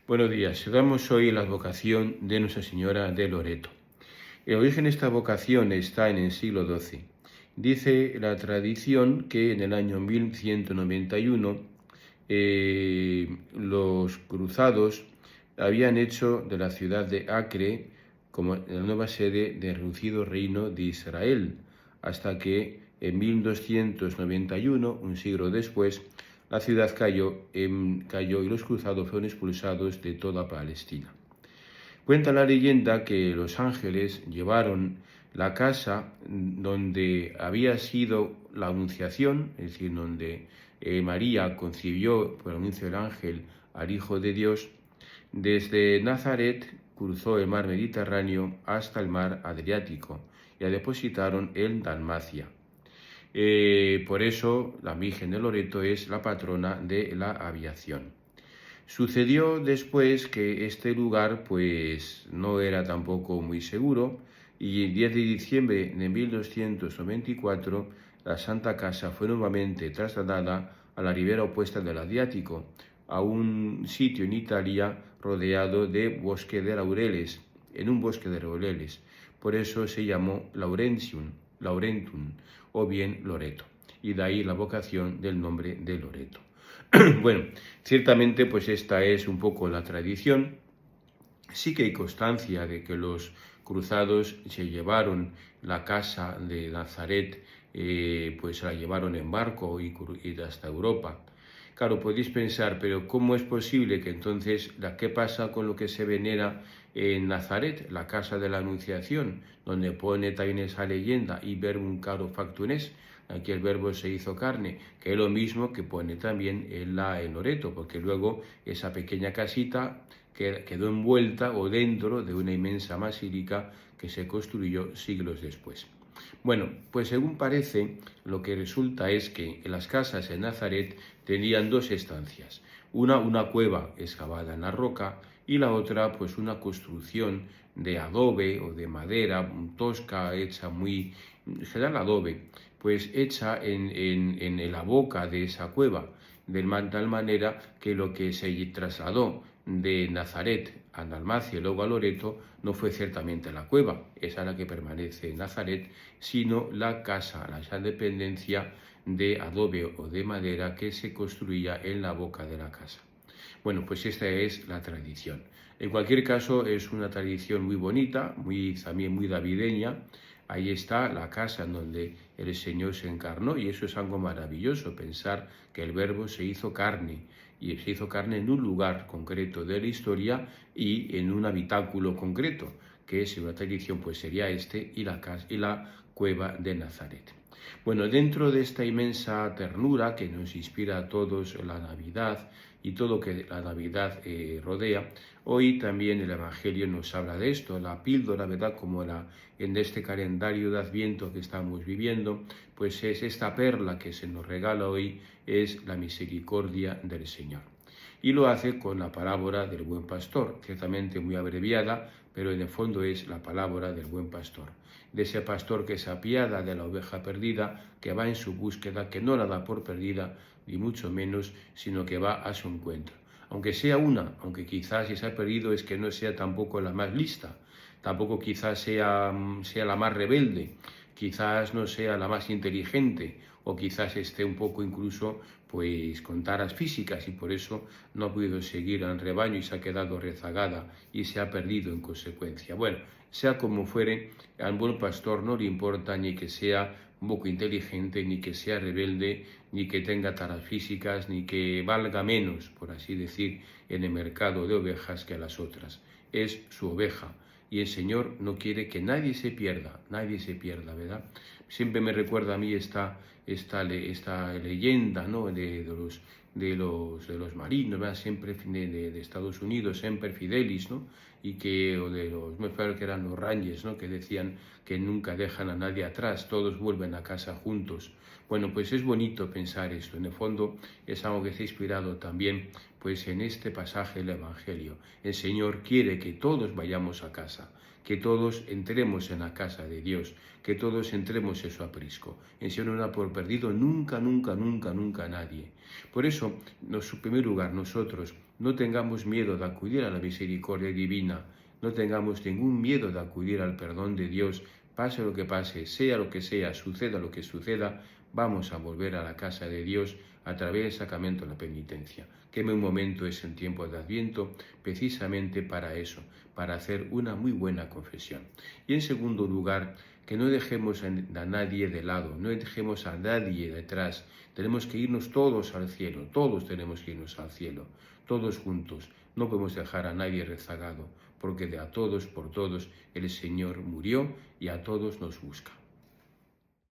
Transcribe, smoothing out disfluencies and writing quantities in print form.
Buenos días. Celebramos hoy la advocación de Nuestra Señora de Loreto. El origen de esta vocación está en el siglo XII. Dice la tradición que en el año 1191 los cruzados habían hecho de la ciudad de Acre como la nueva sede del reducido reino de Israel, hasta que en 1291, un siglo después, la ciudad cayó y los cruzados fueron expulsados de toda Palestina. Cuenta la leyenda que los ángeles llevaron la casa donde había sido la anunciación, es decir, donde María concibió por el anuncio del ángel al Hijo de Dios, desde Nazaret cruzó el mar Mediterráneo hasta el mar Adriático y la depositaron en Dalmacia. Por eso la Virgen de Loreto es la patrona de la aviación. Sucedió después que este lugar pues no era tampoco muy seguro y el 10 de diciembre de 1294 la Santa Casa fue nuevamente trasladada a la ribera opuesta del Adriático, a un sitio en Italia rodeado de bosque de laureles, en un bosque de laureles. Por eso se llamó Laurentum o bien Loreto, y de ahí la vocación del nombre de Loreto. Bueno, ciertamente pues esta es un poco la tradición. Sí que hay constancia de que los cruzados se llevaron la casa de Nazaret, pues la llevaron en barco y hasta Europa. Claro, podéis pensar, pero ¿cómo es posible que entonces, qué pasa con lo que se venera en Nazaret, la casa de la Anunciación, donde pone también esa leyenda, y verbum caro factum est, aquí el verbo se hizo carne, que es lo mismo que pone también en Loreto, porque luego esa pequeña casita quedó envuelta o dentro de una inmensa basílica que se construyó siglos después. Bueno, pues según parece, lo que resulta es que en las casas en Nazaret tenían dos estancias. Una cueva excavada en la roca y la otra pues una construcción de adobe o de madera tosca, hecha muy, general adobe, pues hecha en la boca de esa cueva, de tal manera que lo que se trasladó de Nazaret a Dalmacia y luego a Loreto no fue ciertamente la cueva, esa la que permanece en Nazaret, sino la casa, la dependencia de adobe o de madera que se construía en la boca de la casa. Bueno, pues esta es la tradición. En cualquier caso, es una tradición muy bonita, también muy davideña. Ahí está la casa en donde el Señor se encarnó y eso es algo maravilloso, pensar que el Verbo se hizo carne y se hizo carne en un lugar concreto de la historia y en un habitáculo concreto, que es una tradición, pues sería y la cueva de Nazaret. Bueno, dentro de esta inmensa ternura que nos inspira a todos la Navidad y todo lo que la Navidad rodea, hoy también el Evangelio nos habla de esto, la píldora, ¿verdad? Como en este calendario de Adviento que estamos viviendo, pues es esta perla que se nos regala hoy, es la misericordia del Señor. Y lo hace con la parábola del buen pastor, ciertamente muy abreviada, pero en el fondo es la parábola del buen pastor, de ese pastor que se apiada de la oveja perdida, que va en su búsqueda, que no la da por perdida, ni mucho menos, sino que va a su encuentro. Aunque sea una, aunque quizás si se ha perdido es que no sea tampoco la más lista, tampoco quizás sea la más rebelde, quizás no sea la más inteligente, o quizás esté un poco incluso pues con taras físicas y por eso no ha podido seguir al rebaño y se ha quedado rezagada y se ha perdido en consecuencia. Bueno, sea como fuere, al buen pastor no le importa ni que sea un poco inteligente, ni que sea rebelde, ni que tenga taras físicas, ni que valga menos, por así decir, en el mercado de ovejas que a las otras. Es su oveja. Y el Señor no quiere que nadie se pierda, ¿verdad? Siempre me recuerda a mí esta leyenda, ¿no? de los marinos, ¿verdad? Siempre de Estados Unidos, Semper Fidelis, ¿no? O de me parece que eran los Rangers, ¿no? Que decían que nunca dejan a nadie atrás, todos vuelven a casa juntos. Bueno, pues es bonito pensar esto, en el fondo es algo que está inspirado también pues en este pasaje del Evangelio. El Señor quiere que todos vayamos a casa, que todos entremos en la casa de Dios, que todos entremos en su aprisco. El Señor no da por perdido nunca, nunca, nunca, nunca a nadie. Por eso, en primer lugar, nosotros no tengamos miedo de acudir a la misericordia divina, no tengamos ningún miedo de acudir al perdón de Dios, pase lo que pase, sea lo que sea, suceda lo que suceda, vamos a volver a la casa de Dios a través del sacramento de la penitencia. Que un momento es el tiempo de Adviento precisamente para eso, para hacer una muy buena confesión. Y en segundo lugar, que no dejemos a nadie de lado, no dejemos a nadie detrás. Tenemos que irnos todos al cielo, todos tenemos que irnos al cielo, todos juntos. No podemos dejar a nadie rezagado, porque de a todos, por todos, el Señor murió y a todos nos busca.